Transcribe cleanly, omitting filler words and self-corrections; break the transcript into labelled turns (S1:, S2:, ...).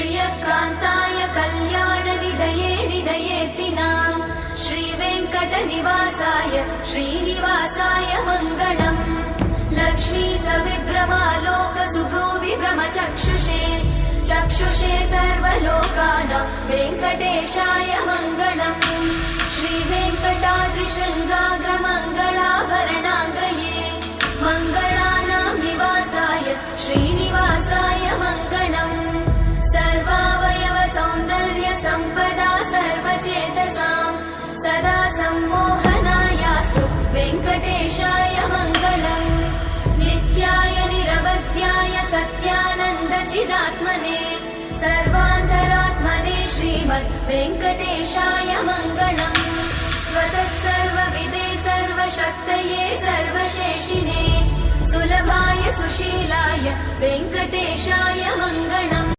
S1: श्रियकान्ताय कल्याणनिधये निधयेतिनाम् श्रीवेङ्कटनिवासाय श्रीनिवासाय मङ्गलम् लक्ष्मी सविभ्रमालोकसुभ्रूविभ्रमचक्षुषे चक्षुषे सर्वलोकानां वेङ्कटेशाय मङ्गलम् श्रीवेङ्कटाद्रिशृङ्गाग्रमङ्गलाभरणाङ्गये मङ्गलानां निवासाय श्रीनिवासाय मङ्गलम् सर्वावयव सौन्दर्य सम्पदा सर्वचेतसां सदा सम्मोहनायास्तु वेङ्कटेशाय मङ्गलम् नित्याय निरवध्याय सत्यानन्दचिदात्मने सर्वान्तरात्मने श्रीमद् वेङ्कटेशाय मङ्गलम् स्वतः सर्वविदे सर्वशक्तये सर्वशेषिने सुलभाय सुशीलाय वेङ्कटेशाय मङ्गलम्।